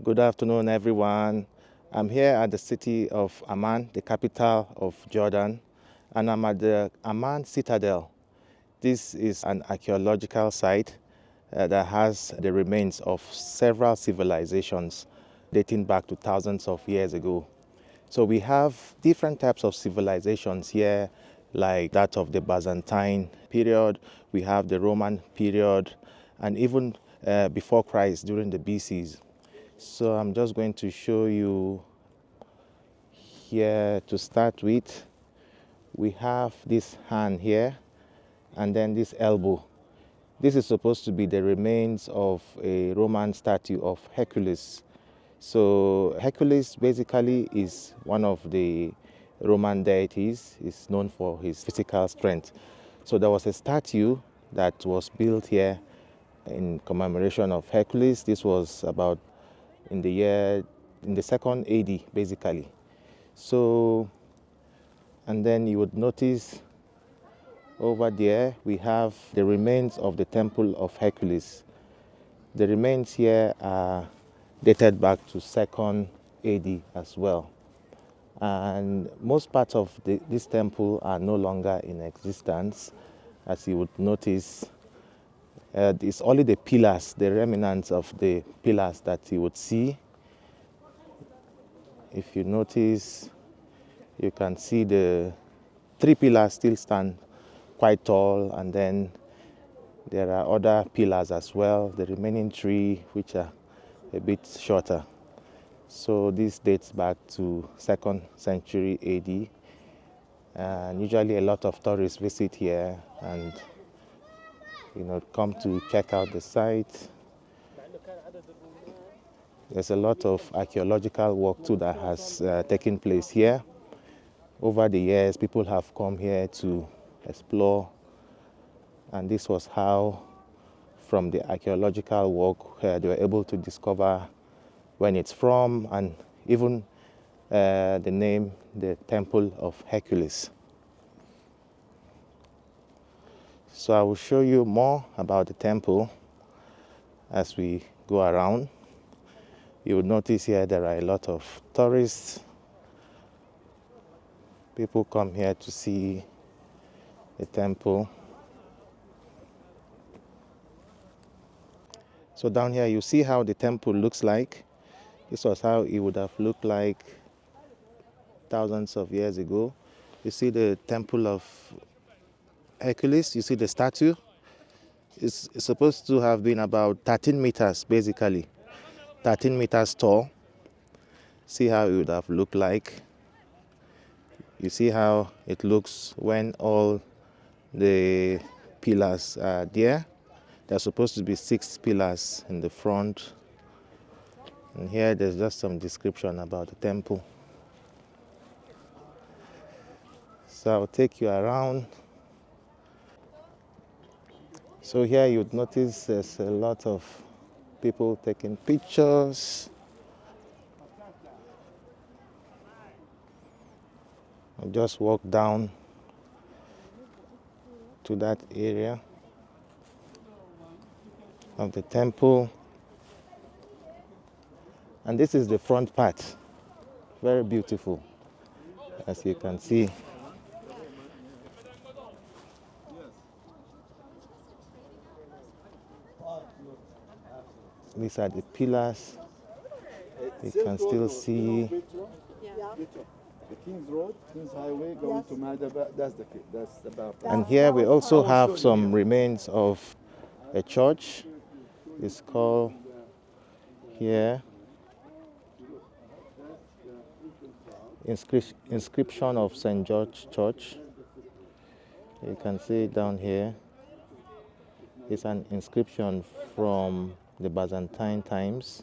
Good afternoon, everyone. I'm here at the city of Amman, the capital of Jordan, and I'm at the Amman Citadel. This is an archaeological site that has the remains of several civilizations dating back to thousands of years ago. So we have different types of civilizations here, like that of the Byzantine period, we have the Roman period, and even before Christ during the BCs. So I'm just going to show you here to start with. We have this hand here and then this elbow. This is supposed to be the remains of a Roman statue of Hercules. So Hercules basically is one of the Roman deities. He's known for his physical strength. So there was a statue that was built here in commemoration of Hercules. This was about in the second AD basically. So, and then you would notice over there we have the remains of the temple of Hercules. The remains here are dated back to 2nd AD as well. And most parts of this temple are no longer in existence. As you would notice, it's only the pillars, the remnants of the pillars that you would see. If you notice, you can see the 3 pillars still stand quite tall, and then there are other pillars as well, the remaining 3 which are a bit shorter. So this dates back to 2nd century AD, and usually a lot of tourists visit here and come to check out the site. There's a lot of archaeological work too that has taken place here. Over the years, people have come here to explore, and this was how, from the archaeological work, they were able to discover when it's from, and even the name, the Temple of Hercules. So I will show you more about the temple as we go around. You would notice here there are a lot of tourists. People come here to see the temple. So down here you see how the temple looks like. This was how it would have looked like thousands of years ago. You see the temple of Hercules, you see the statue. It's supposed to have been about 13 meters basically, 13 meters tall. See how it would have looked like. You see how it looks when all the pillars are there. There are supposed to be 6 pillars in the front. And here there's just some description about the temple. So I'll take you around. So here you'd notice there's a lot of people taking pictures. I'll just walk down to that area of the temple. And this is the front part. Very beautiful, as you can see. These are the pillars. You can still see. The King's Road, King's Highway going to Madaba, that's about. And here we also have some remains of a church. It's called here inscription of St. George Church. You can see it down here. It's an inscription from the Byzantine times.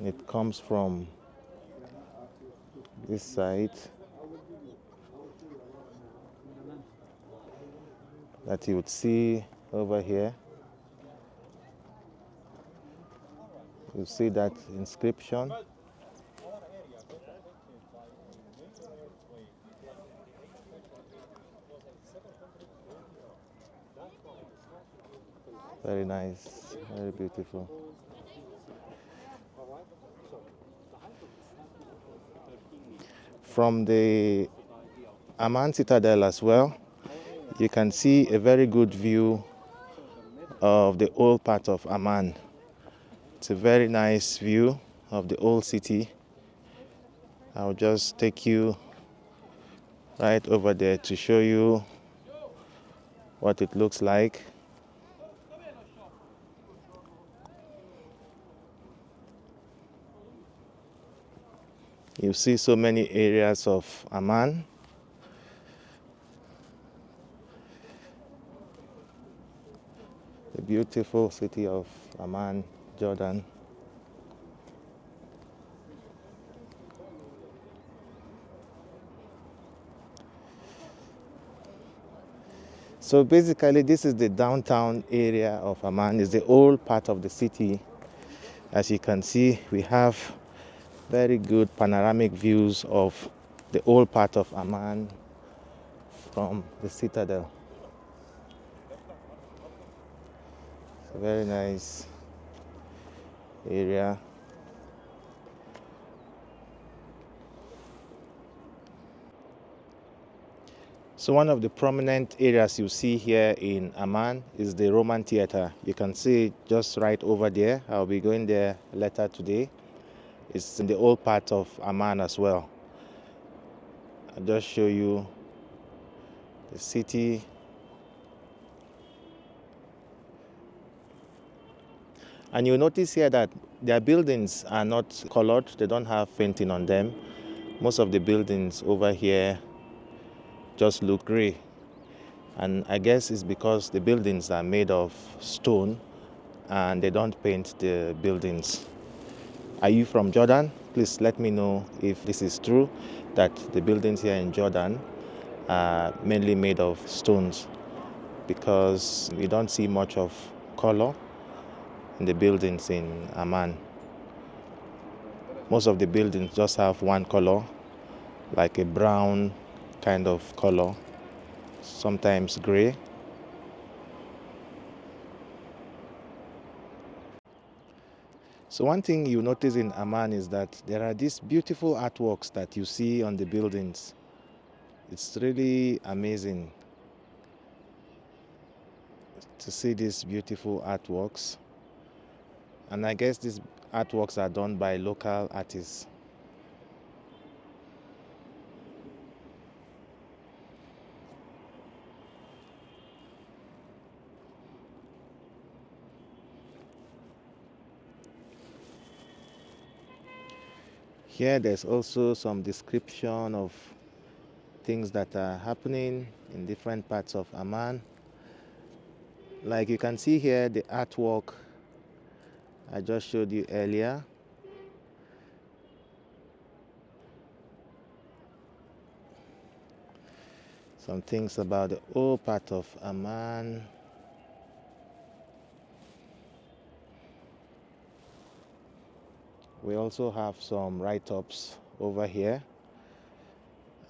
It comes from this side that you would see over here. You see that inscription. Very nice, very beautiful. From the Amman Citadel as well, you can see a very good view of the old part of Amman. It's a very nice view of the old city. I'll just take you right over there to show you what it looks like. You see so many areas of Amman. The beautiful city of Amman, Jordan. So basically, this is the downtown area of Amman. It's the old part of the city. As you can see, we have very good panoramic views of the old part of Amman from the citadel. It's a very nice area. So one of the prominent areas you see here in Amman is the Roman Theater. You can see it just right over there. I'll be going there later today. It's in the old part of Amman as well. I'll just show you the city. And you'll notice here that their buildings are not colored. They don't have painting on them. Most of the buildings over here just look gray. And I guess it's because the buildings are made of stone and they don't paint the buildings. Are you from Jordan? Please let me know if this is true, that the buildings here in Jordan are mainly made of stones, because we don't see much of color in the buildings in Amman. Most of the buildings just have one color, like a brown kind of color, sometimes gray. So one thing you notice in Amman is that there are these beautiful artworks that you see on the buildings. It's really amazing to see these beautiful artworks. And I guess these artworks are done by local artists. Here there's also some description of things that are happening in different parts of Amman. Like you can see here, the artwork I just showed you earlier. Some things about the old part of Amman. We also have some write-ups over here.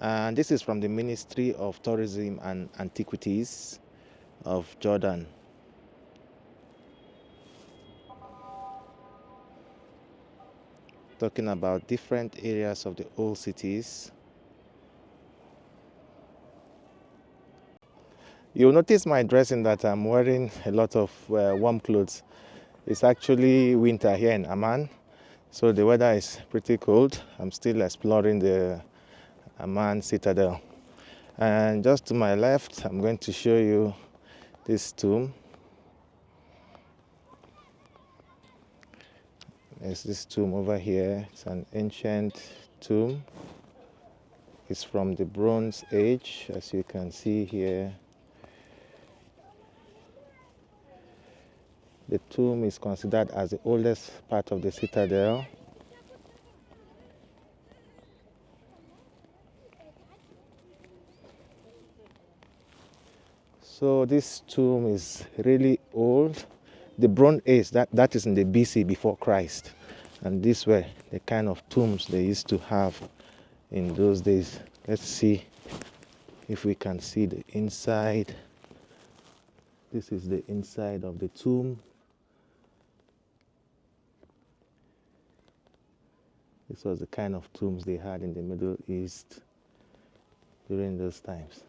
And this is from the Ministry of Tourism and Antiquities of Jordan. Talking about different areas of the old cities. You'll notice my dressing that I'm wearing a lot of warm clothes. It's actually winter here in Amman, so the weather is pretty cold. I'm still exploring the Amman Citadel. And just to my left, I'm going to show you this tomb. There's this tomb over here. It's an ancient tomb. It's from the Bronze Age, as you can see here. The tomb is considered as the oldest part of the citadel. So this tomb is really old. The Bronze Age, that is in the BC, before Christ. And these were the kind of tombs they used to have in those days. Let's see if we can see the inside. This is the inside of the tomb. This was the kind of tombs they had in the Middle East during those times.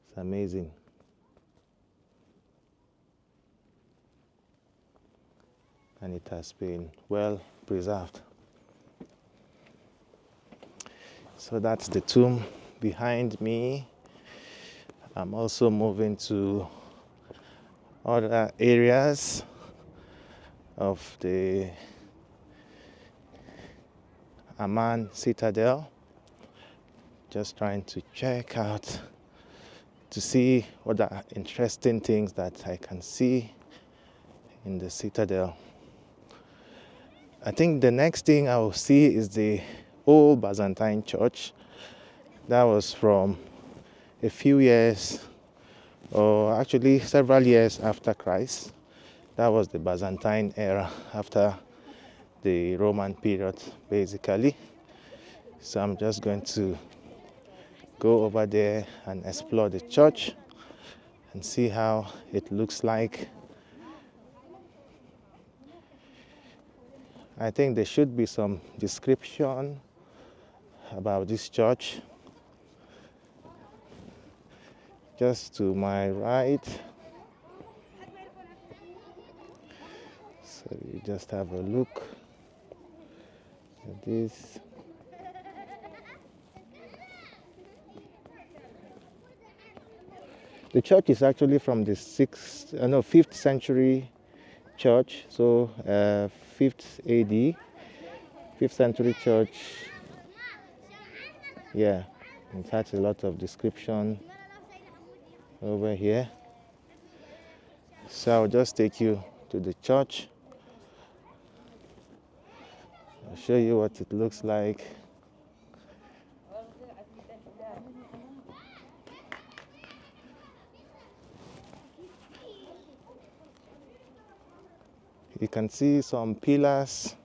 It's amazing. And it has been well preserved. So that's the tomb behind me. I'm also moving to other areas of the Amman Citadel. Just trying to check out to see what are interesting things that I can see in the Citadel. I think the next thing I will see is the old Byzantine church. That was from a few years, or actually several years after Christ. That was the Byzantine era after the Roman period, basically. So I'm just going to go over there and explore the church and see how it looks like. I think there should be some description about this church. Just to my right. So you just have a look at this. The church is actually from the 5th century church, so 5th AD, 5th century church. Yeah, it has a lot of description over here. So I'll just take you to the church. I'll show you what it looks like. You can see some pillars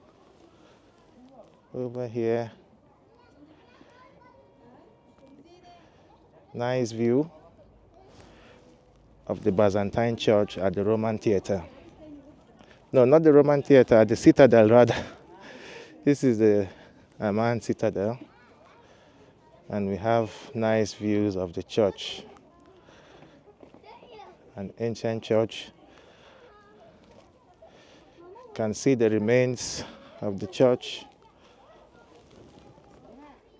over here. Nice view of the Byzantine church at the Roman theater. No, not the Roman theater, at the Citadel rather. This is the Amman Citadel. And we have nice views of the church. An ancient church. You can see the remains of the church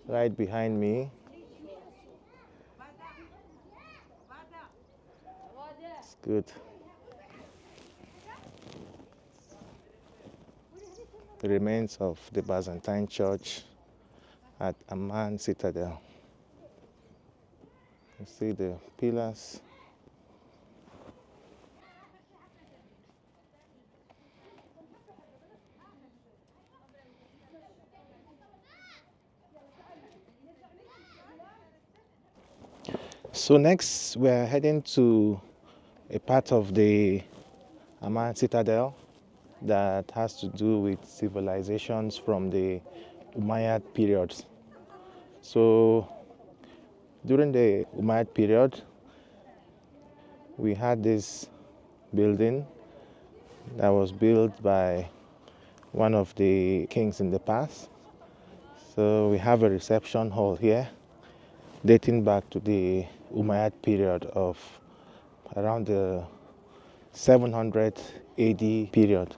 right behind me. It's good. The remains of the Byzantine church at Amman Citadel. You see the pillars. So next we're heading to a part of the Amman Citadel that has to do with civilizations from the Umayyad period. So during the Umayyad period, we had this building that was built by one of the kings in the past. So we have a reception hall here dating back to the Umayyad period of around the 700 AD period.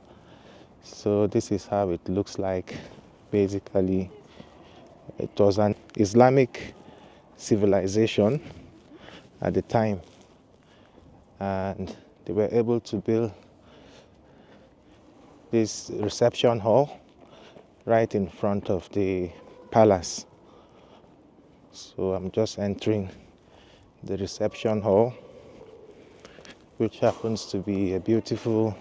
So this is how it looks like. Basically, it was an Islamic civilization at the time, and they were able to build this reception hall right in front of the palace. So I'm just entering the reception hall, which happens to be a beautiful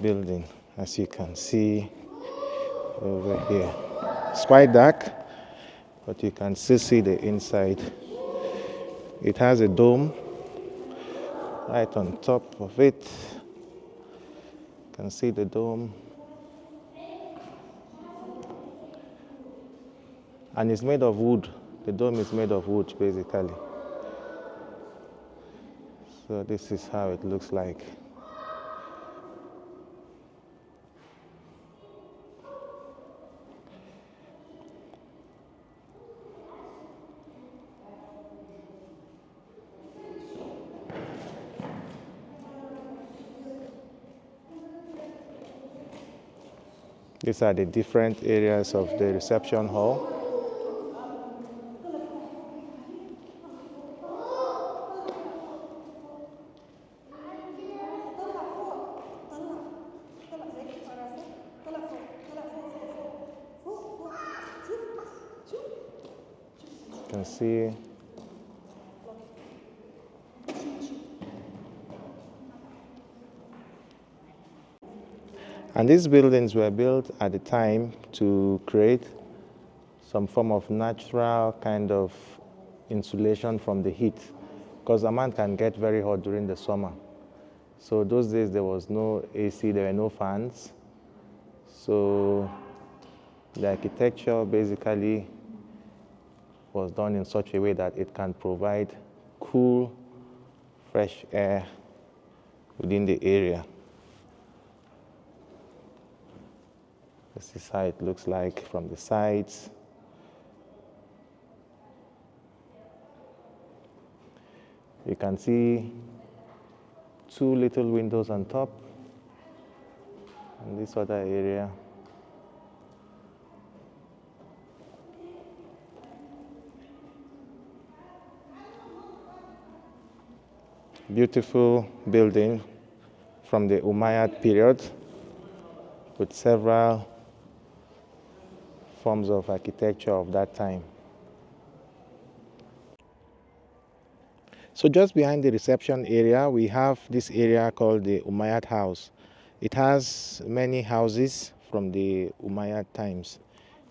building, as you can see over here. It's quite dark, but you can still see the inside. It has a dome right on top of it. You can see the dome. And it's made of wood. The dome is made of wood, basically. So this is how it looks like. These are the different areas of the reception hall. You can see and these buildings were built at the time to create some form of natural kind of insulation from the heat, because Amman can get very hot during the summer. So those days there was no AC, there were no fans. So the architecture basically was done in such a way that it can provide cool, fresh air within the area. This is how it looks like from the sides. You can see two little windows on top and this other area. Beautiful building from the Umayyad period with several forms of architecture of that time. So just behind the reception area, we have this area called the Umayyad House. It has many houses from the Umayyad times.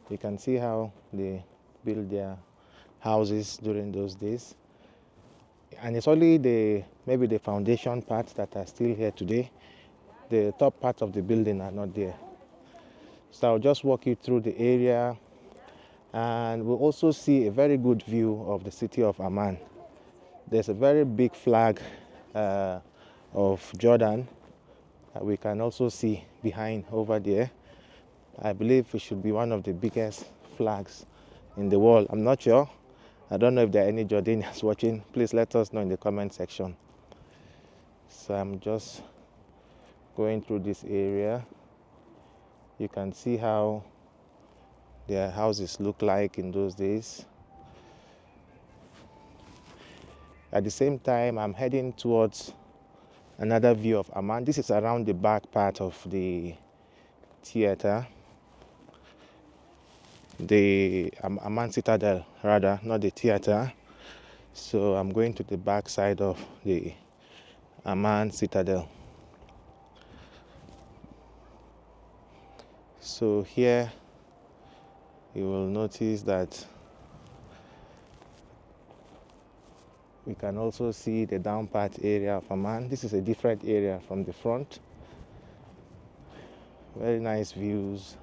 You can see how they built their houses during those days. And it's only maybe the foundation parts that are still here today. The top parts of the building are not there. So I'll just walk you through the area, and we'll also see a very good view of the city of Amman. There's a very big flag of Jordan that we can also see behind over there. I believe it should be one of the biggest flags in the world. I'm not sure. I don't know if there are any Jordanians watching. Please let us know in the comment section. So I'm just going through this area. You can see how their houses look like in those days. At the same time, I'm heading towards another view of Amman. This is around the back part of the theater, the Amman Citadel rather, not the theater. So I'm going to the back side of the Amman Citadel. So here you will notice that we can also see the down part area of Amman. This is a different area from the front. Very nice views.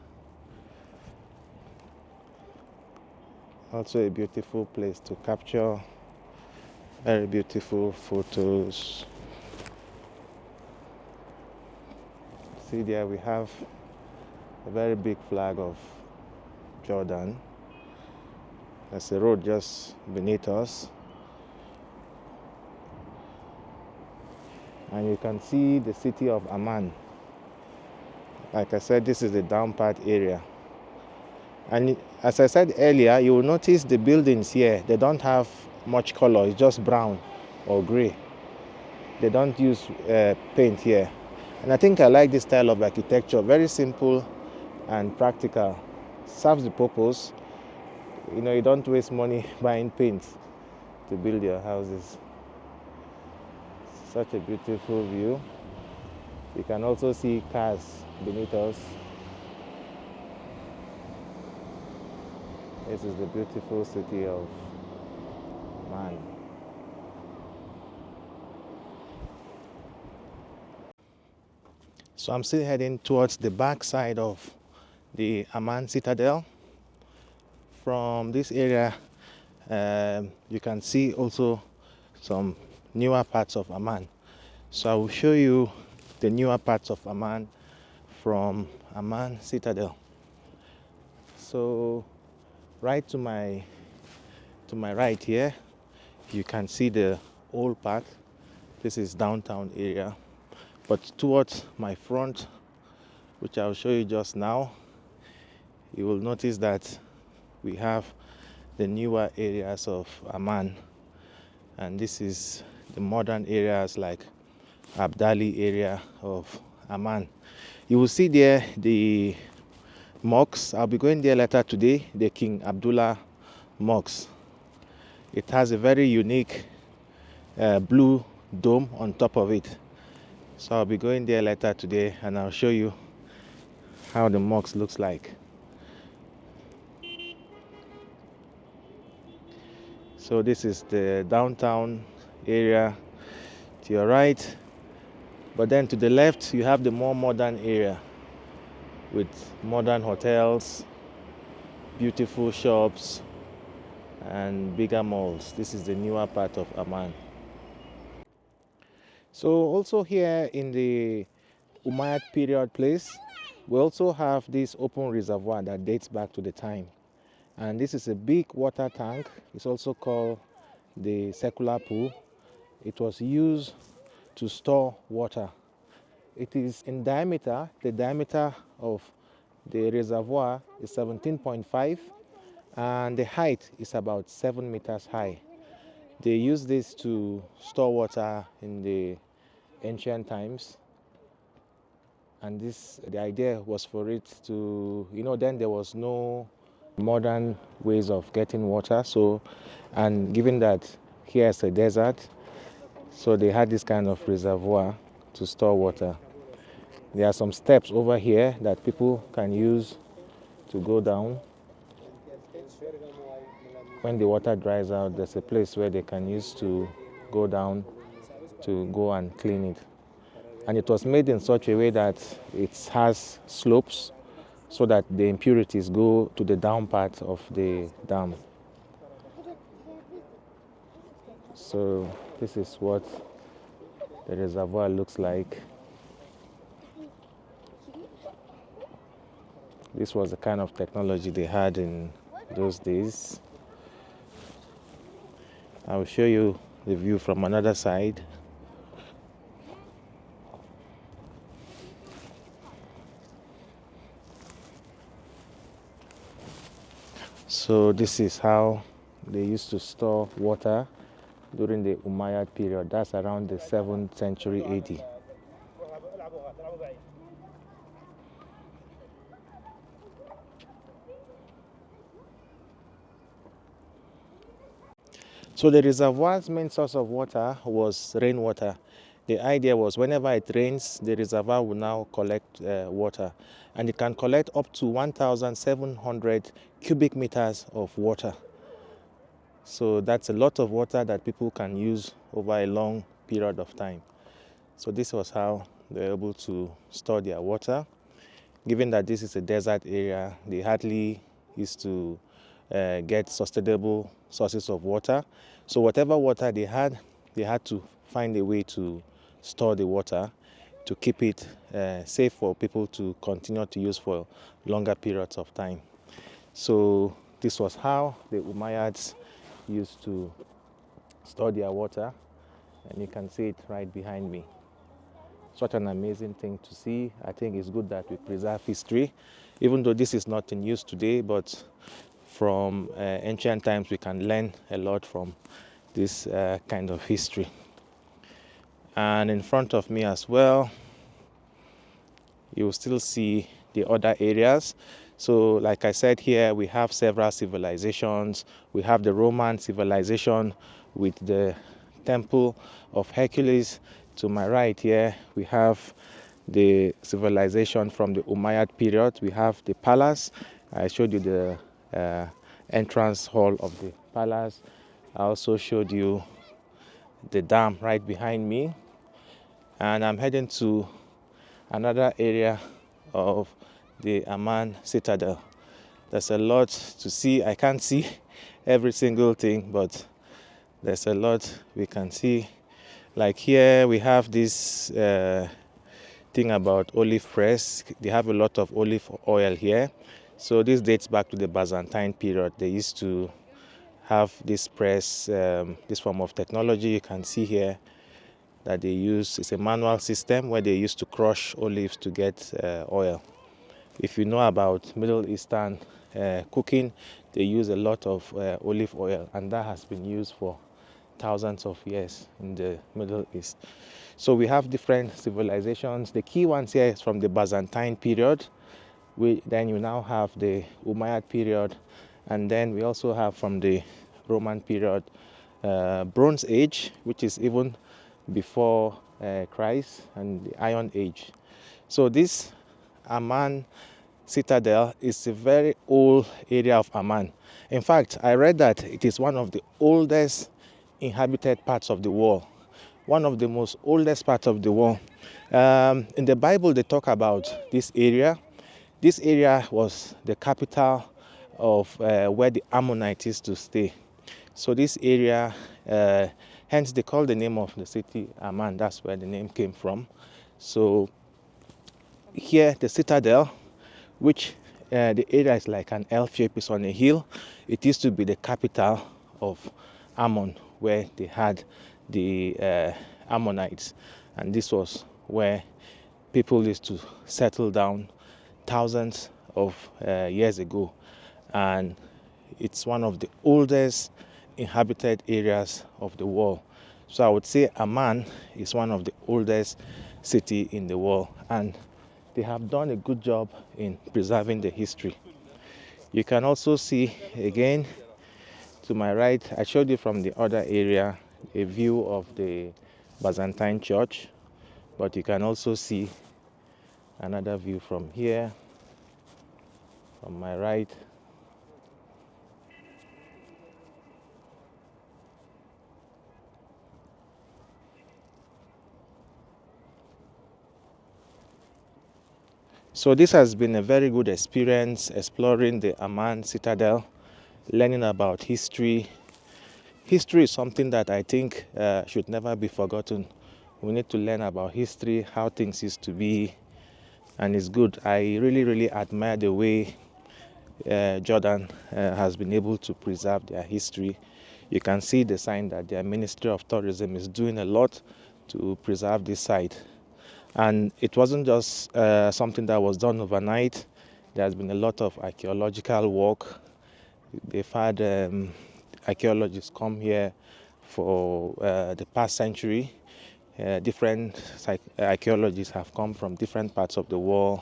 Also a beautiful place to capture very beautiful photos. See there we have a very big flag of Jordan. There's a road just beneath us. And you can see the city of Amman. Like I said, this is the down part area. And as I said earlier, you will notice the buildings here, they don't have much color, it's just brown or gray. They don't use paint here. And I think I like this style of architecture, very simple and practical. Serves the purpose. You know, you don't waste money buying paint to build your houses. Such a beautiful view. You can also see cars beneath us. This is the beautiful city of Amman. So I'm still heading towards the back side of the Amman Citadel. From this area, you can see also some newer parts of Amman. So I will show you the newer parts of Amman from Amman Citadel. So right to my right here, you can see the old part. This is downtown area. But towards my front, which I'll show you just now, you will notice that we have the newer areas of Amman. And this is the modern areas like Abdali area of Amman. You will see there the mosques. I'll be going there later today, the King Abdullah mosque. It has a very unique blue dome on top of it. So I'll be going there later today and I'll show you how the mosque looks like. So this is the downtown area to your right. But then to the left, you have the more modern area with modern hotels, beautiful shops, and bigger malls. This is the newer part of Amman. So also here in the Umayyad period place, we also have this open reservoir that dates back to the time. And this is a big water tank. It's also called the circular pool. It was used to store water. It is in diameter, the diameter of the reservoir is 17.5 and the height is about 7 meters high. They used this to store water in the ancient times. And the idea was for it to, then there was no modern ways of getting water. So, and given that here is a desert, so they had this kind of reservoir to store water. There are some steps over here that people can use to go down. When the water dries out, there's a place where they can use to go down to go and clean it. And it was made in such a way that it has slopes so that the impurities go to the down part of the dam. So this is what the reservoir looks like. This was the kind of technology they had in those days. I will show you the view from another side. So this is how they used to store water during the Umayyad period. That's around the 7th century AD. So the reservoir's main source of water was rainwater. The idea was whenever it rains, the reservoir will now collect water. And it can collect up to 1,700 cubic meters of water. So that's a lot of water that people can use over a long period of time. So this was how they were able to store their water. Given that this is a desert area, they hardly used to get sustainable sources of water. So whatever water they had to find a way to store the water to keep it safe for people to continue to use for longer periods of time. So this was how the Umayyads used to store their water, and you can see it right behind me. Such an amazing thing to see. I think it's good that we preserve history, even though this is not in use today, but from ancient times we can learn a lot from this kind of history. And in front of me as well, you will still see the other areas. So like I said, here we have several civilizations. We have the Roman civilization with the Temple of Hercules. To my right here, we have the civilization from the Umayyad period. We have the palace. I showed you the entrance hall of the palace. I also showed you the dam right behind me. And I'm heading to another area of the Amman Citadel. There's a lot to see. I can't see every single thing, but there's a lot we can see Like here we have this thing about olive press. They have a lot of olive oil here. So this dates back to the Byzantine period. They used to have this press, this form of technology. You can see here that they use, it's a manual system where they used to crush olives to get oil. If you know about Middle Eastern cooking, they use a lot of olive oil, and that has been used for thousands of years in the Middle East. So we have different civilizations. The key ones here is from the Byzantine period. Then you now have the Umayyad period, and then we also have from the Roman period, Bronze Age, which is even before Christ, and the Iron Age. So this Amman Citadel is a very old area of Amman. In fact, I read that it is one of the oldest inhabited parts of the world, one of the most oldest parts of the world. In the Bible, they talk about this area. This area was the capital of where the Ammonites used to stay. So this area, hence they call the name of the city Amman. That's where the name came from. So here, the citadel, which the area is like an L shape, is on a hill. It used to be the capital of Ammon, where they had the Ammonites, and this was where people used to settle down thousands of years ago, and it's one of the oldest inhabited areas of the world. So I would say Amman is one of the oldest city in the world, and they have done a good job in preserving the history. You can also see again to my right, I showed you from the other area a view of the Byzantine church, but you can also see another view from here, from my right. So this has been a very good experience exploring the Amman Citadel, learning about history. History is something that I think should never be forgotten. We need to learn about history, how things used to be, and it's good. I really admire the way Jordan has been able to preserve their history. You can see the sign that their Ministry of Tourism is doing a lot to preserve this site. And it wasn't just something that was done overnight. There's been a lot of archaeological work. They've had archaeologists come here for the past century. Different archaeologists have come from different parts of the world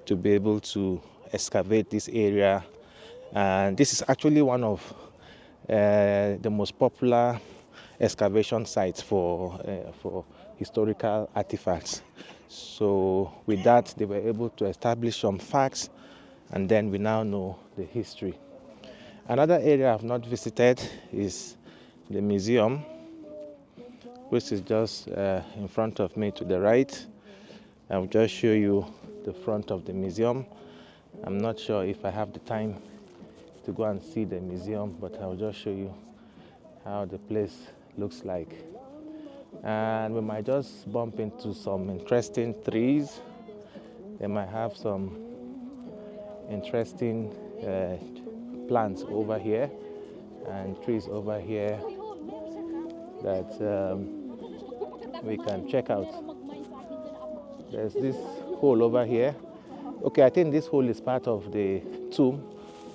to be able to excavate this area. And this is actually one of the most popular excavation sites for historical artifacts. So with that, they were able to establish some facts, and then we now know the history. Another area I've not visited is the museum, which is just in front of me to the right. I'll just show you the front of the museum. I'm not sure if I have the time to go and see the museum, but I'll just show you how the place looks like. And we might just bump into some interesting trees. They might have some interesting plants over here and trees over here that we can check out. There's this hole over here. Okay, I think this hole is part of the tomb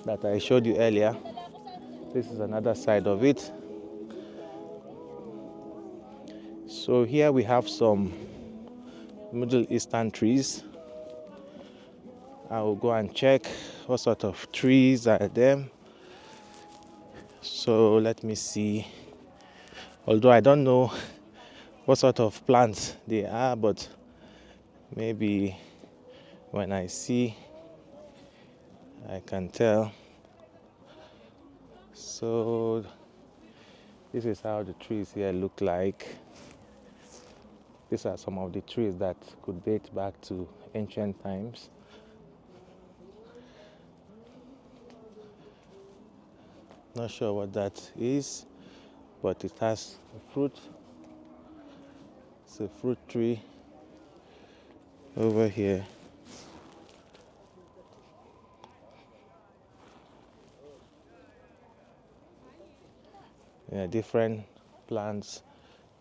that I showed you earlier. This is another side of it. So here we have some Middle Eastern trees. I will go and check what sort of trees are there. So let me see. Although I don't know what sort of plants they are, but maybe when I see, I can tell. So this is how the trees here look like. These are some of the trees that could date back to ancient times. Not sure what that is, but it has fruit. It's a fruit tree over here. Yeah, different plants.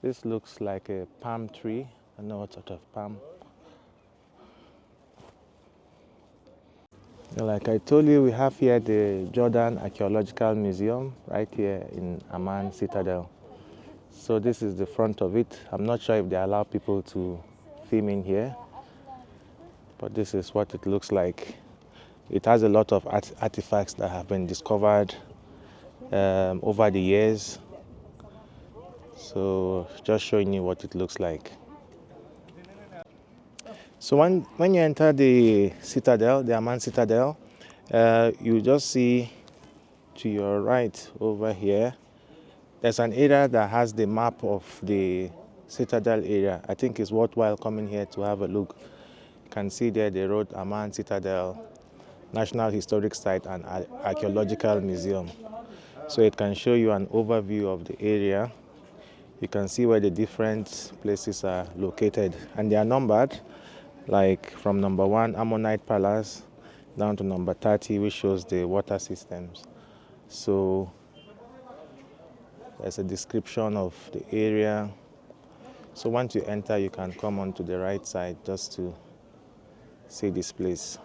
This looks like a palm tree. I don't know what sort of palm. Like I told you, we have here the Jordan Archaeological Museum right here in Amman Citadel. So this is the front of it. I'm not sure if they allow people to film in here, but this is what it looks like. It has a lot of artifacts that have been discovered over the years. So just showing you what it looks like. So when you enter the citadel, the Amman Citadel, you just see to your right over here, there's an area that has the map of the citadel area. I think it's worthwhile coming here to have a look. You can see there they wrote Amman Citadel, National Historic Site and Archaeological Museum. So it can show you an overview of the area. You can see where the different places are located, and they are numbered, like from number 1, Ammonite Palace, down to number 30, which shows the water systems. So there's a description of the area. So once you enter, you can come onto the right side just to see this place.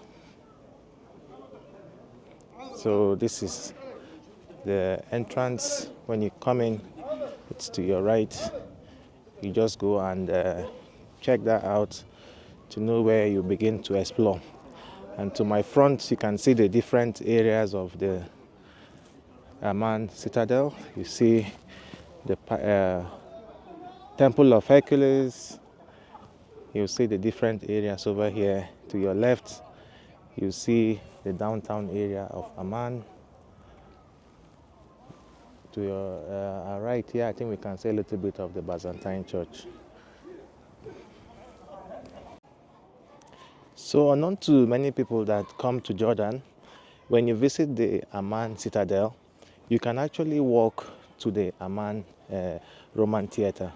So this is the entrance. When you come in, it's to your right. You just go and check that out to know where you begin to explore. And to my front, you can see the different areas of the Amman Citadel. You see the Temple of Hercules. You see the different areas over here. To your left, you see the downtown area of Amman. To your right here, I think we can see a little bit of the Byzantine Church. So unknown to many people that come to Jordan, when you visit the Amman Citadel, you can actually walk to the Amman Roman Theater.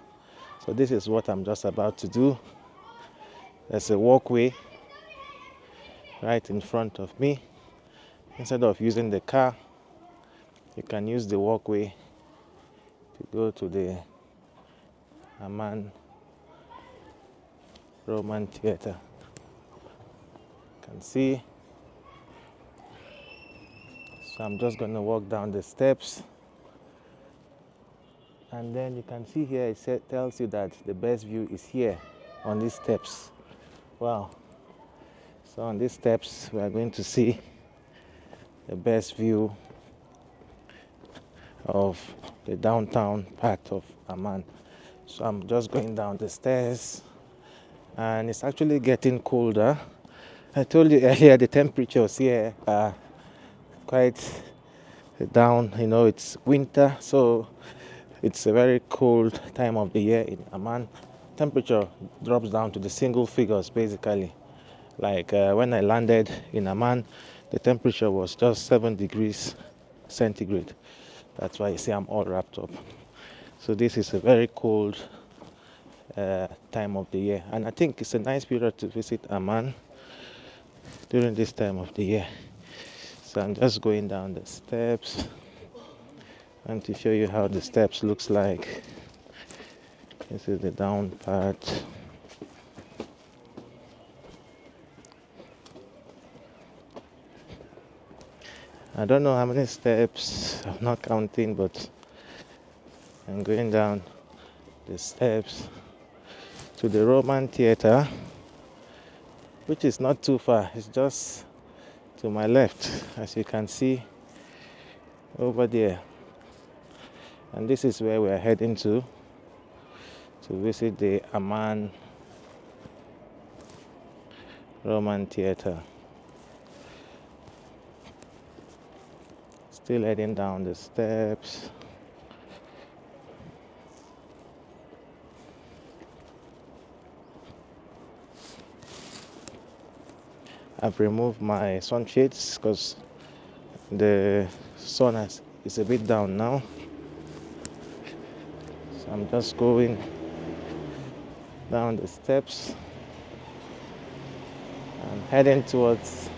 So this is what I'm just about to do. There's a walkway right in front of me. Instead of using the car, you can use the walkway to go to the Amman Roman Theater. You can see. So I'm just going to walk down the steps. And then you can see here, it tells you that the best view is here on these steps. Wow. So on these steps, we are going to see the best view of the downtown part of Amman. So I'm just going down the stairs, and it's actually getting colder. I told you earlier the temperatures here are quite down. You know, it's winter, so it's a very cold time of the year in Amman. Temperature drops down to the single figures basically. Like when I landed in Amman, the temperature was just 7 degrees centigrade. That's why you see I'm all wrapped up. So this is a very cold time of the year, and I think it's a nice period to visit Amman during this time of the year. So I'm just going down the steps and to show you how the steps looks like. This is the down part. I don't know how many steps, I'm not counting, but I'm going down the steps to the Roman Theater, which is not too far. It's just to my left, as you can see over there. And this is where we're heading to visit the Amman Roman Theater. Still heading down the steps. I've removed my sunshades because the sun is a bit down now. So I'm just going down the steps and heading towards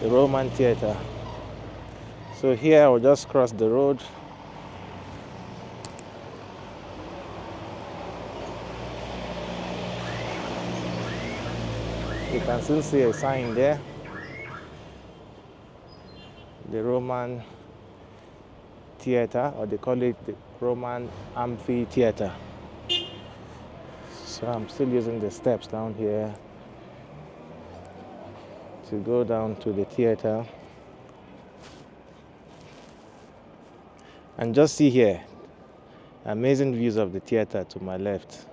the Roman Theater. So here I will just cross the road. You can still see a sign there. The Roman Theater, or they call it the Roman Amphitheater. So I'm still using the steps down here to go down to the theater. And just see here, amazing views of the theater to my left.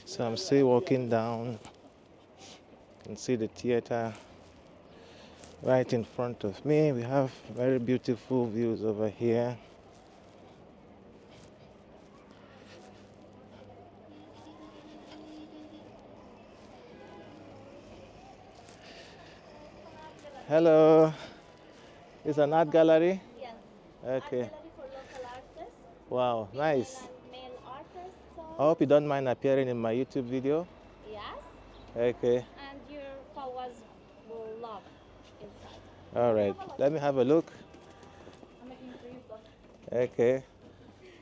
So I'm still walking down. You can see the theater right in front of me. We have very beautiful views over here. Hello. It's an art gallery? Yes. Okay. Art gallery for local artists, Wow, nice. female and male artists. I hope you don't mind appearing in my YouTube video. Yes, Okay. and your followers will love inside. All right. Let me have a look. I'm making for you stuff. Okay.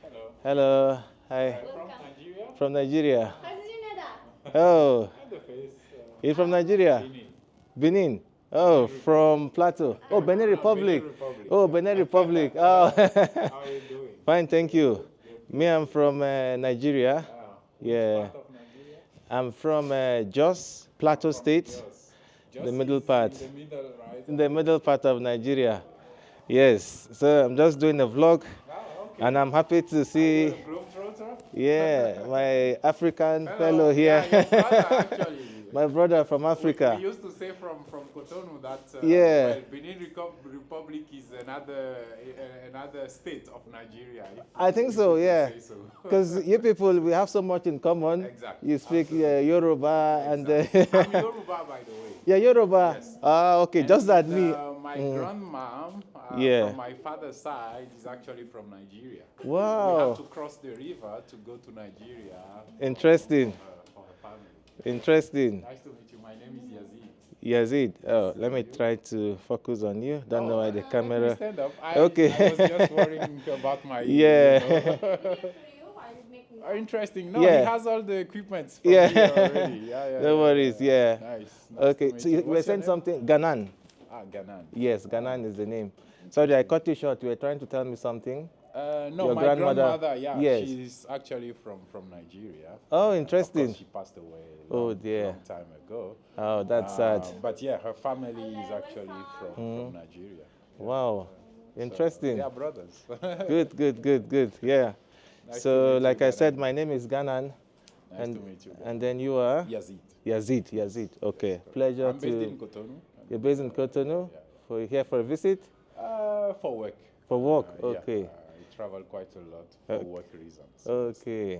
Hello. Hello. Hi. From Nigeria? From Nigeria. How did you know that? Oh, And the face. you're from Nigeria? Benin. Benin. Oh, from Plateau. Oh, Benin Republic. Benin Republic. Oh, Benin Republic. Oh, How are you doing? fine, thank you. Me, I'm from Nigeria. Which Yeah, part of Nigeria? I'm from Jos, Plateau State, Just the middle is part. In the middle, right? in the middle part of Nigeria. Yes, so I'm just doing a vlog, Okay. and I'm happy to see, You're a globetrotter? yeah, my African Hello. fellow here. Yeah, your brother, actually. My brother from Africa. We used to say from Cotonou that Yeah. well, Benin Republic is another state of Nigeria. I think If so, you could yeah. say so. Because you people, we have so much in common. Exactly, You speak Yoruba and I'm Yoruba, by the way. yeah, Yoruba. Yes. Ah, okay, And just that me. my grandmom Yeah. from my father's side is actually from Nigeria. We Wow, have to cross the river to go to Nigeria. interesting, For her family. interesting. Nice to meet you. My name is Yazid. Yazid. Oh, let me try to focus on you. Don't know why the Let me camera. stand up. Okay. I was just worrying about my. Yeah. For you, are you making Oh, interesting. No, Yeah. he has all the equipment from Yeah. me already. Yeah. No worries, yeah. Nice. Okay, to so meet you were What's your saying name? something. Ganan. Ganan. Yes, Ganan is the name. Sorry, I cut you short. You were trying to tell me something. No, Your my grandmother, yeah, yes. she's actually from Nigeria. Oh, Of interesting. course, she passed away Oh, long, dear. long time ago. Oh, that's sad. But yeah, her family is actually from Nigeria. Wow, interesting. They are brothers. Good, good, good, good. Yeah. Nice to So, meet like you, I said, Ganan. my name is Ganan, Nice and to meet you. and then you are Yazid. Yazid. Okay, pleasure I'm based to. in Cotonou. You're based in Cotonou. Yeah. For here for a visit, For work. for work. Yeah, Okay. I travel quite a lot for work reasons. Okay.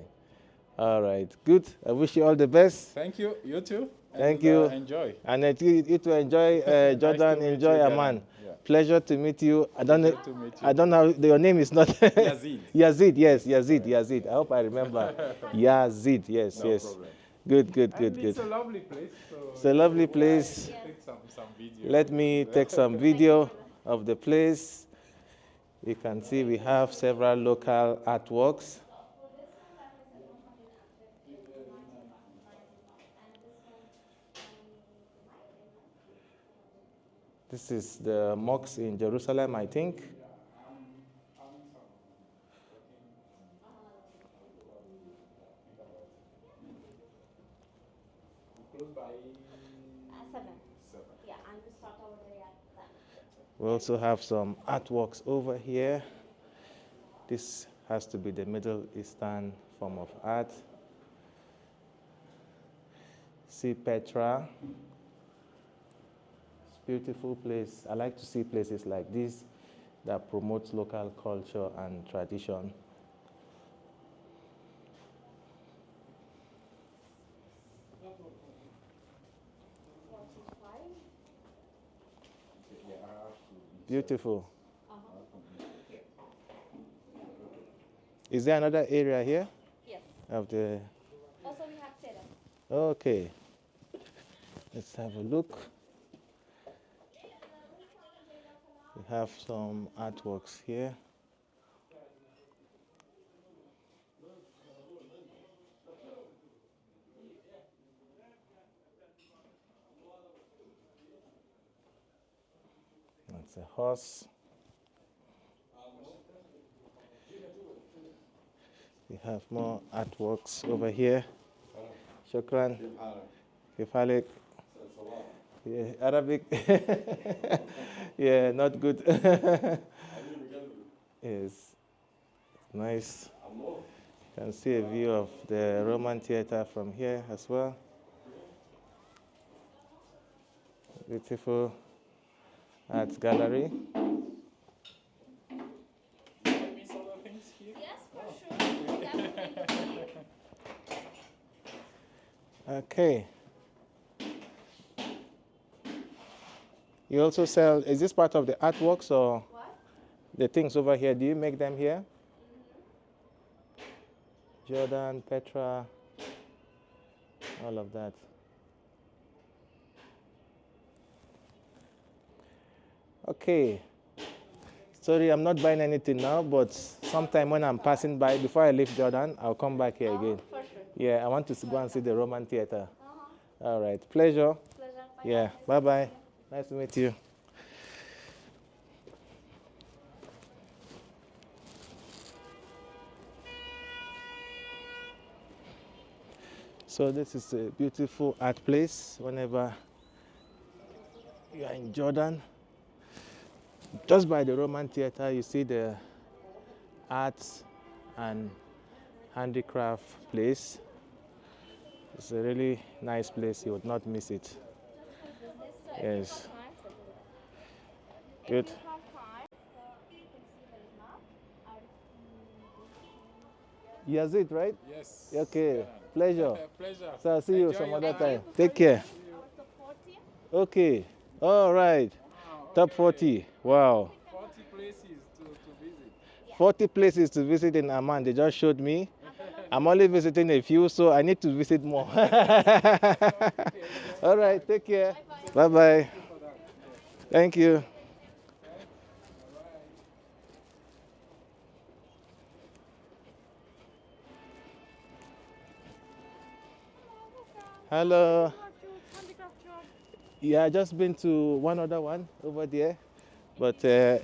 All right. Good. I wish you all the best. Thank you. You too. Thank And, you. Enjoy. And you to enjoy Jordan, meet enjoy you, Amman. Yeah. Pleasure to meet you. I don't know. Pleasure to meet you. I don't know. Your name is not Yazid. Yazid. Yes, Yazid. I hope I remember. Yazid. Yes, No yes. problem. Good. And it's a lovely place. So It's a lovely place. Take some video. Let me take some video of the place. You can see we have several local artworks. This is the mosque in Jerusalem, I think. Close by 7? Yeah, and we start over there at 10. We also have some artworks over here. This has to be the Middle Eastern form of art. See Petra. It's a beautiful place. I like to see places like this that promote local culture and tradition. Beautiful. Is there another area here Yes. of the? Also, we have terrace. Okay. Let's have a look. We have some artworks here. That's a horse. We have more artworks over here. Shukran. Kifalik. Yeah, Arabic. Yeah, not good. Yes, nice. You can see a view of the Roman theater from here as well. Beautiful art gallery. Miss other things here? Yes, for sure. We have to take a peek. Okay. You also sell, is this part of the artworks or What? the things over here? Do you make them here? Jordan, Petra, all of that. Okay. Sorry, I'm not buying anything now, but sometime when I'm passing by, before I leave Jordan, I'll come back here again. For sure. Yeah, I want to go and see the Roman theater. Uh-huh. All right. Pleasure. Pleasure. Bye. Yeah. Bye-bye. Nice to meet you. So this is a beautiful art place whenever you are in Jordan. Just by the Roman theater, you see the arts and handicraft place. It's a really nice place. You would not miss it. Yes. Good. Yazid, right? Yes. Okay. Pleasure. Pleasure. So I'll see you Enjoy some your other time. time. Take care. Okay. All right. Wow, Top okay. 40. Wow. 40 places to visit. 40 places to visit in Amman. They just showed me. I'm only visiting a few, so I need to visit more. All right. Take care. Bye-bye. Thank you. Hello. Yeah, I just been to one other one over there, but this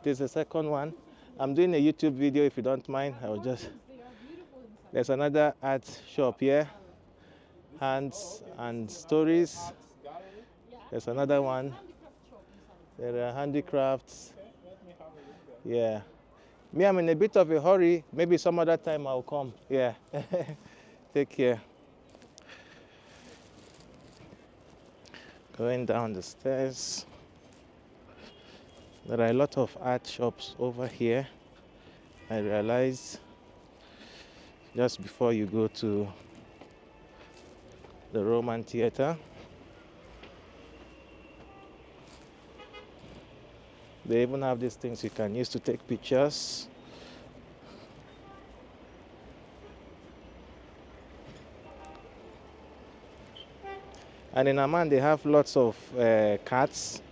is the second one. I'm doing a YouTube video. If you don't mind, I'll just. There's another art shop here, hands and stories. There's another one. There are handicrafts. Yeah. Me, I'm in a bit of a hurry. Maybe some other time I'll come. Yeah. Take care. Going down the stairs. There are a lot of art shops over here. I realized just before you go to the Roman theater. They even have these things you can use to take pictures. And in Amman, they have lots of cats.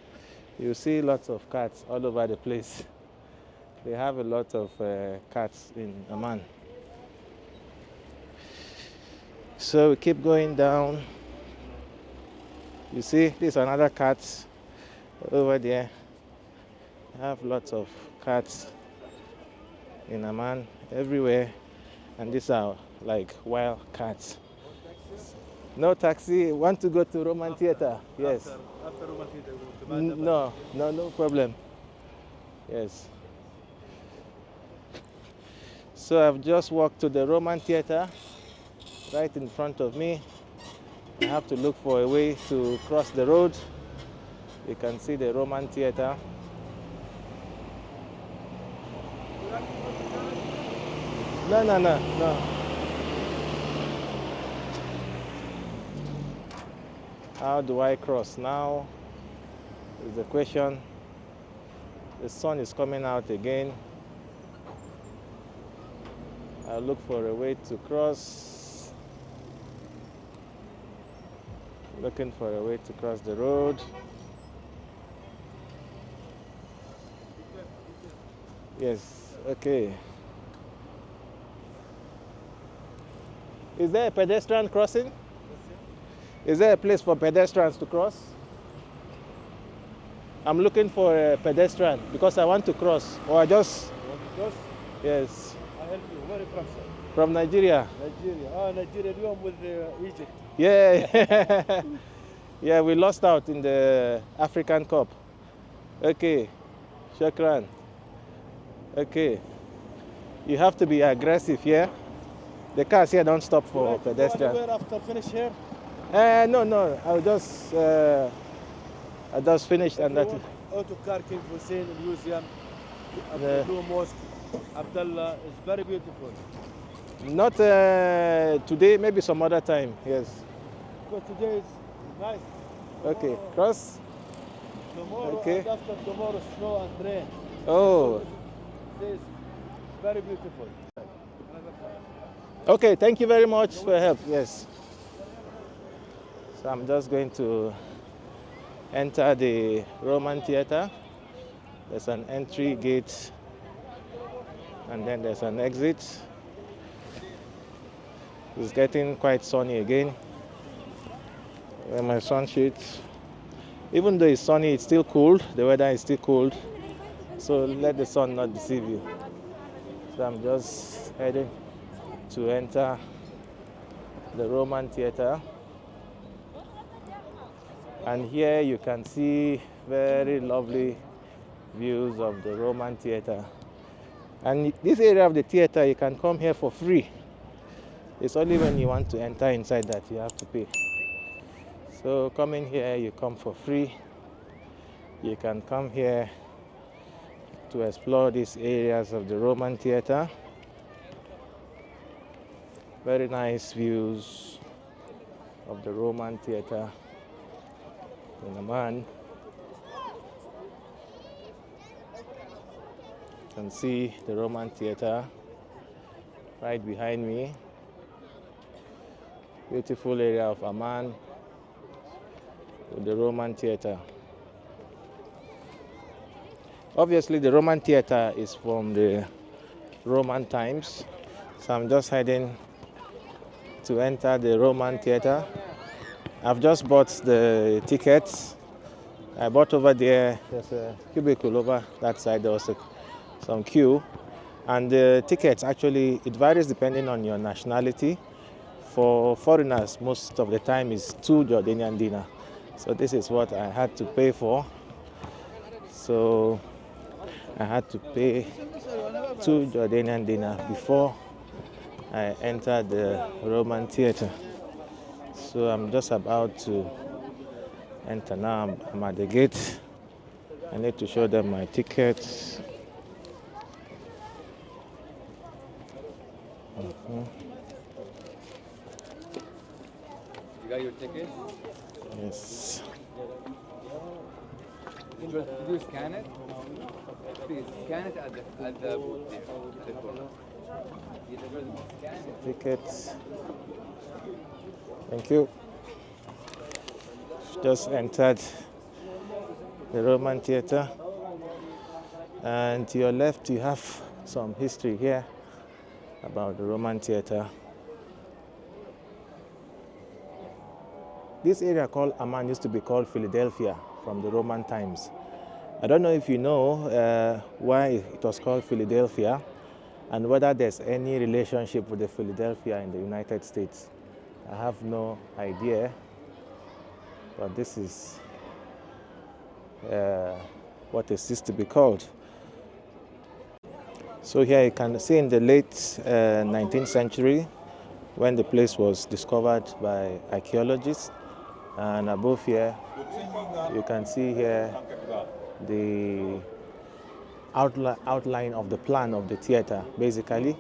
You see lots of cats all over the place. They have a lot of cats in Amman. So we keep going down. You see, this is another cat over there. I have lots of cats in Amman everywhere, and these are like wild cats. No taxi. Want to go to Roman theater? Yes. After Roman theater, No problem. Yes. So I've just walked to the Roman theater right in front of me. I have to look for a way to cross the road. You can see the Roman theater. No. How do I cross now? Is the question. The sun is coming out again. I'll look for a way to cross. Looking for a way to cross the road. Yes, okay. Is there a pedestrian crossing? Is there a place for pedestrians to cross? I'm looking for a pedestrian because I want to cross. Or I just... You want to cross? Yes. I help you. Where are you from, sir? From Nigeria. Nigeria. Nigeria اليوم with Egypt. Yeah. Yeah, we lost out in the African Cup. Okay. Shukran. Okay. You have to be aggressive here. The cars here don't stop for Right, pedestrians. anywhere after finish here? No. I just finished and that. Auto car King Hussein Museum, The- Blue Mosque, Abdullah is very beautiful. Not today, maybe some other time. Yes. Because today is nice. Okay. Cross. Tomorrow Okay. and after tomorrow snow and rain. Oh. Today is very beautiful. Okay. Thank you very much for your help. Yes. So I'm just going to enter the Roman theater. There's an entry gate and then there's an exit. It's getting quite sunny again. Where my sunshades. Even though it's sunny, it's still cold. The weather is still cold. So let the sun not deceive you. So I'm just heading to enter the Roman theater. And here you can see very lovely views of the Roman theater. And this area of the theater, you can come here for free. It's only when you want to enter inside that you have to pay. So coming here, you come for free. You can come here to explore these areas of the Roman theater. Very nice views of the Roman theater in Amman. You can see the Roman theater right behind me. Beautiful area of Amman with the Roman theater. Obviously the Roman theater is from the Roman times. So I'm just heading to enter the Roman theater. I've just bought the tickets. I bought over there, there's a cubicle over that side, there was some queue. And the tickets actually, it varies depending on your nationality. For foreigners, most of the time is 2 Jordanian dinar. So this is what I had to pay for. So I had to pay 2 Jordanian dinar before I entered the Roman theater. So I'm just about to enter now. I'm at the gate. I need to show them my tickets. You got your ticket? Yes. Could you scan it? Please scan it at the booth there, at the corner. Scan it. Tickets. Thank you. Just entered the Roman theater. And to your left, you have some history here about the Roman theater. This area called Amman used to be called Philadelphia from the Roman times. I don't know if you know why it was called Philadelphia and whether there's any relationship with the Philadelphia in the United States. I have no idea, but this is what it used to be called. So here you can see in the late 19th century when the place was discovered by archaeologists. And above here, you can see here the outline of the plan of the theater, basically,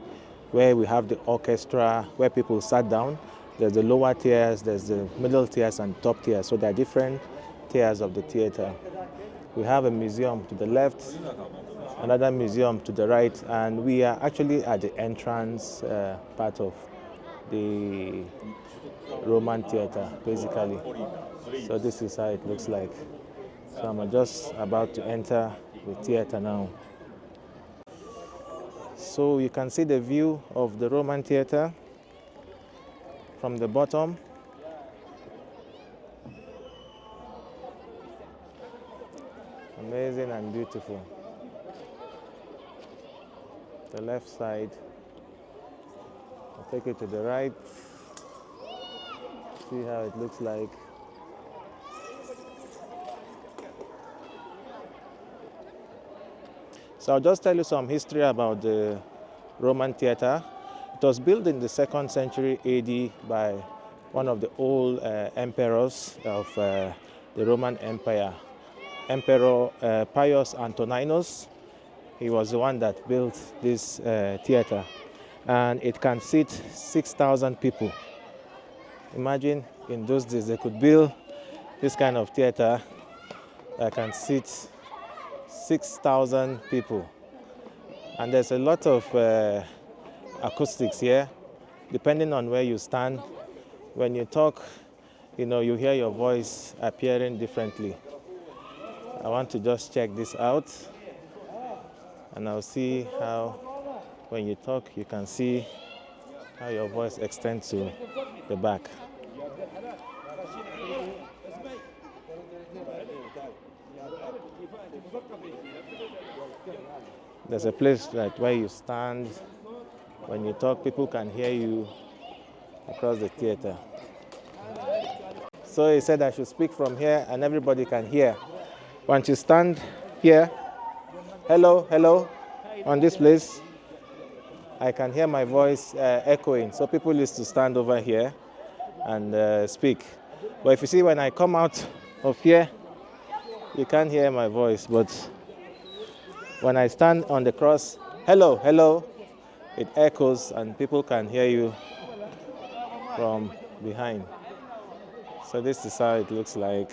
where we have the orchestra, where people sat down. There's the lower tiers, there's the middle tiers and top tiers. So there are different tiers of the theater. We have a museum to the left, another museum to the right, and we are actually at the entrance part of the Roman theater, basically. So this is how it looks like. So I'm just about to enter the theater now. So you can see the view of the Roman theater from the bottom. Amazing and beautiful. The left side. I'll take it to the right. See how it looks like. So I'll just tell you some history about the Roman theater. It was built in the 2nd century AD by one of the old emperors of the Roman Empire, Emperor Pius Antoninus. He was the one that built this theater, and it can seat 6,000 people. Imagine in those days they could build this kind of theater that can seat 6,000 people. And there's a lot of acoustics here, depending on where you stand. When you talk, you hear your voice appearing differently. I want to just check this out, and I'll see how, when you talk, you can see how your voice extends to the back. There's a place that where you stand, when you talk, people can hear you across the theater. So he said I should speak from here and everybody can hear. Once you stand here, hello, hello, on this place, I can hear my voice echoing. So people used to stand over here and speak. But if you see, when I come out of here, you can't hear my voice. But when I stand on the cross, hello, hello, it echoes and people can hear you from behind. So this is how it looks like.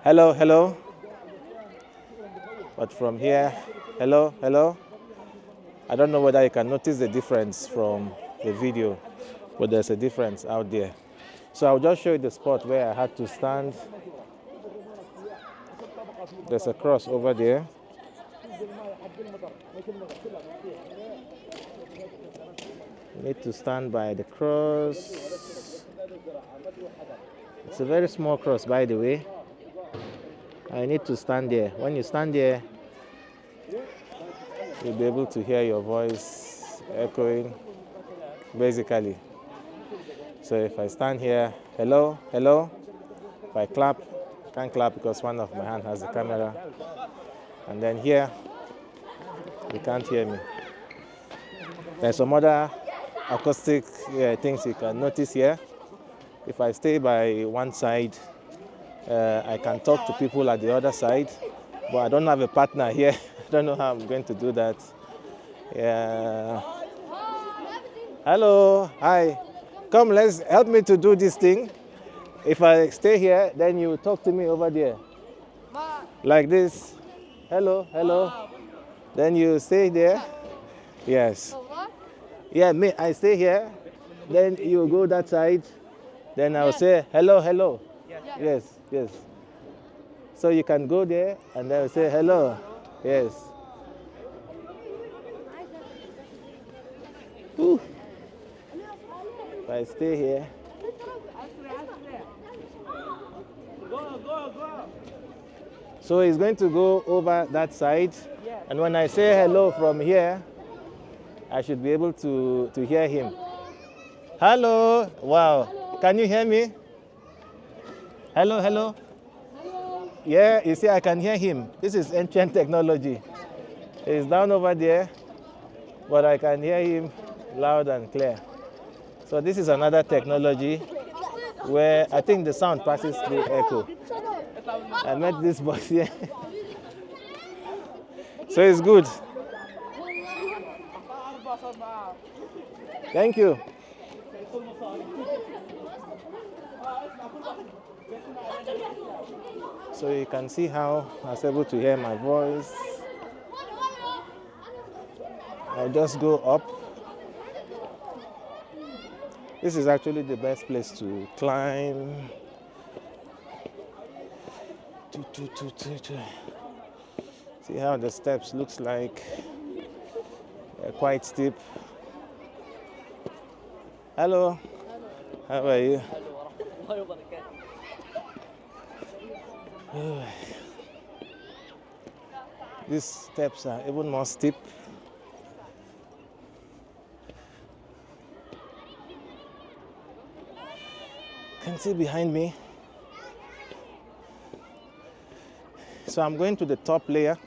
Hello, hello. But from here, hello, hello. I don't know whether you can notice the difference from the video, but there's a difference out there. So I'll just show you the spot where I had to stand. There's a cross over there. You need to stand by the cross. It's a very small cross, by the way. I need to stand there. When you stand there, you'll be able to hear your voice echoing, basically. So if I stand here, hello, hello. If I clap, can't clap because one of my hands has the camera. And then here, you can't hear me. There's some other acoustic things you can notice here. If I stay by one side, I can talk to people at the other side, but I don't have a partner here. I don't know how I'm going to do that. Yeah. Hello, hi. Come, let's help me to do this thing. If I stay here, then you talk to me over there. Like this. Hello, hello. Then you stay there. Yes. Yeah, me, I stay here. Then you go that side. Then I'll say, hello, hello. Yes, yes. So you can go there and then say, hello. Yes. Ooh. If I stay here. So he's going to go over that side. And when I say hello from here, I should be able to hear him. Hello. Wow. Can you hear me? Hello, hello. Yeah, you see, I can hear him. This is ancient technology. He's down over there, but I can hear him loud and clear. So this is another technology where I think the sound passes through echo. I met this boy here. So it's good. Thank you. So you can see how I was able to hear my voice. I'll just go up. This is actually the best place to climb. See how the steps looks like. They're quite steep. Hello. How are you? These steps are even more steep. Can see behind me. So I'm going to the top layer,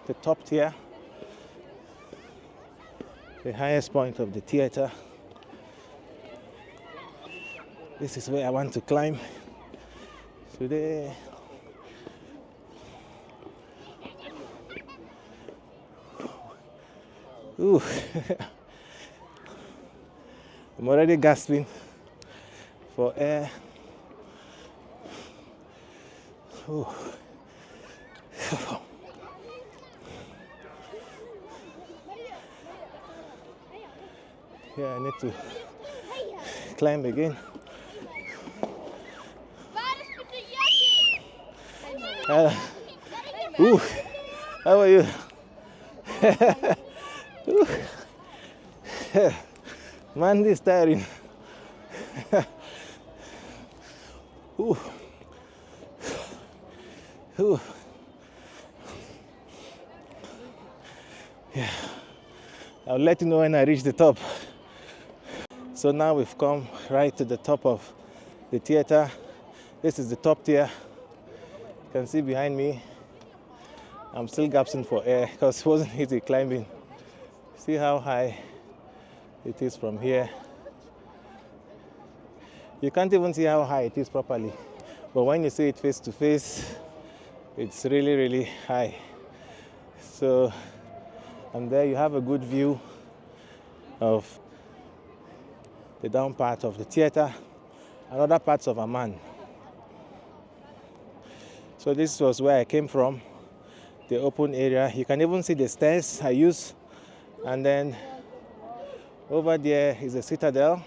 the top tier, the highest point of the theater. This is where I want to climb today. Ooh. I'm already gasping for air. Ooh. Yeah, I need to climb again. Ooh, how are you? Man, this is tiring. Ooh. Ooh. Yeah, I'll let you know when I reach the top. So now we've come right to the top of the theater. This is the top tier. You can see behind me, I'm still gasping for air because it wasn't easy climbing. See how high it is from here. You can't even see how high it is properly, but when you see it face to face, it's really, really high. So, and there you have a good view of the down part of the theater and other parts of Amman. So this was where I came from, the open area. You can even see the stairs I use. And then over there is the Citadel,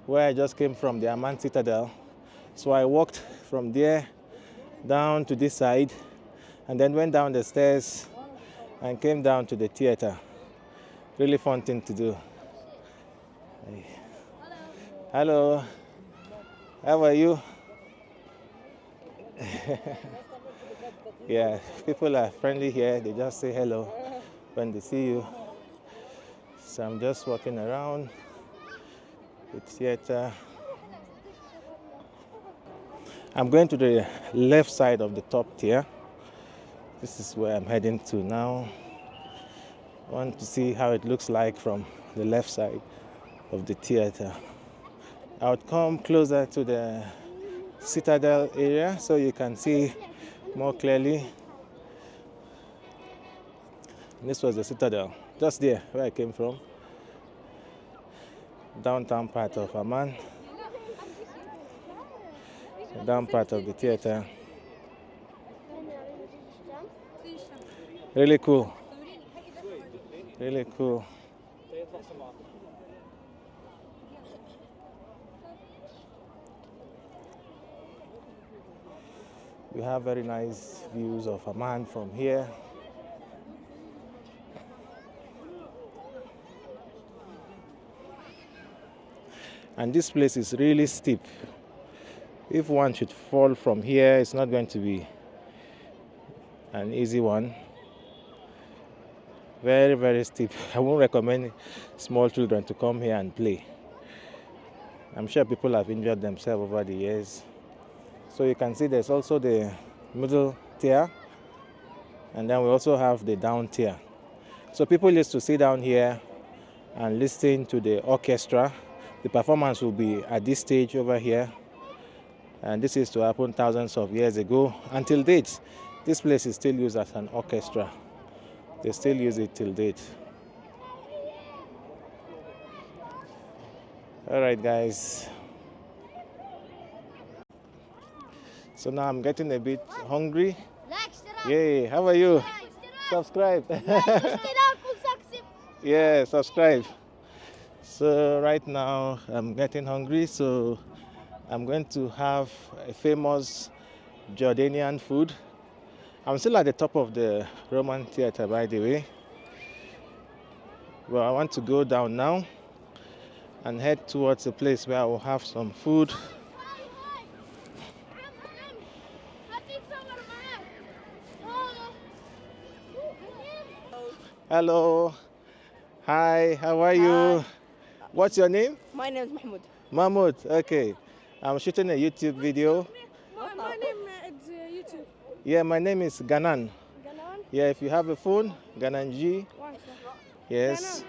where I just came from, the Amman Citadel. So I walked from there down to this side, and then went down the stairs and came down to the theater. Really fun thing to do. Hello. How are you? Yeah, people are friendly here. They just say hello when they see you. So I'm just walking around the theater. I'm going to the left side of the top tier. This is where I'm heading to now. I want to see how it looks like from the left side of the theater. I would come closer to the Citadel area so you can see more clearly. And this was the Citadel, just there where I came from. Downtown part of Amman. The down part of the theater. Really cool. Really cool. We have very nice views of Amman from here. And this place is really steep. If one should fall from here, it's not going to be an easy one. Very, very steep. I won't recommend small children to come here and play. I'm sure people have injured themselves over the years. So you can see there's also the middle tier, and then we also have the down tier. So people used to sit down here and listen to the orchestra. The performance will be at this stage over here, and this is to happen thousands of years ago. Until date, this place is still used as an orchestra. They still use it till date. All right, guys. So now I'm getting a bit hungry. Yay, how are you? Subscribe. Yeah, subscribe. So right now I'm getting hungry, so I'm going to have a famous Jordanian food. I'm still at the top of the Roman theater, by the way. Well, I want to go down now and head towards a place where I will have some food. Hello. Hi, how are you? What's your name? My name is Mahmoud. Mahmoud. Okay. I'm shooting a YouTube video. My name is YouTube. Yeah, my name is Ganan. Ganan. Yeah, if you have a phone, Ganan G. Yes.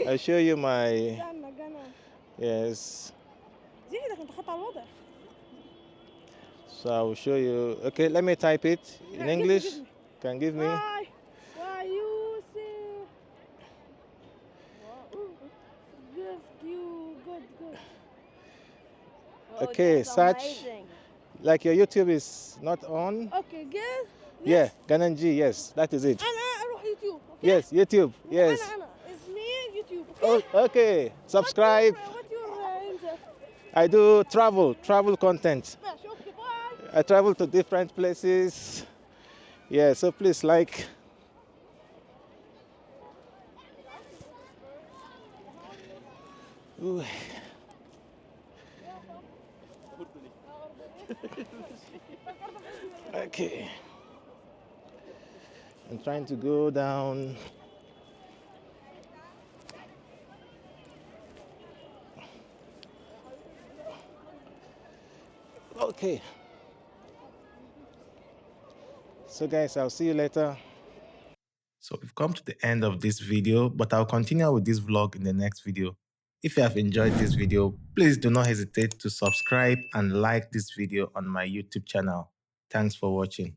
I'll show you my. Yes. So I will show you. Okay, let me type it in English. Can give me. Why you say gift you good. Okay, search. Like your YouTube is not on. Okay, give. Yeah, Ganan G. Yes, that is it. أنا أروح يوتيوب. Yes, YouTube. Yes. أنا it's me YouTube. Oh, okay. Subscribe. What's your answer? I do travel content. ماشي okay bye. I travel to different places. Yeah, so please like. Ooh. Okay. I'm trying to go down. Okay. So guys, I'll see you later. So we've come to the end of this video, but I'll continue with this vlog in the next video. If you have enjoyed this video, please do not hesitate to subscribe and like this video on my YouTube channel. Thanks for watching.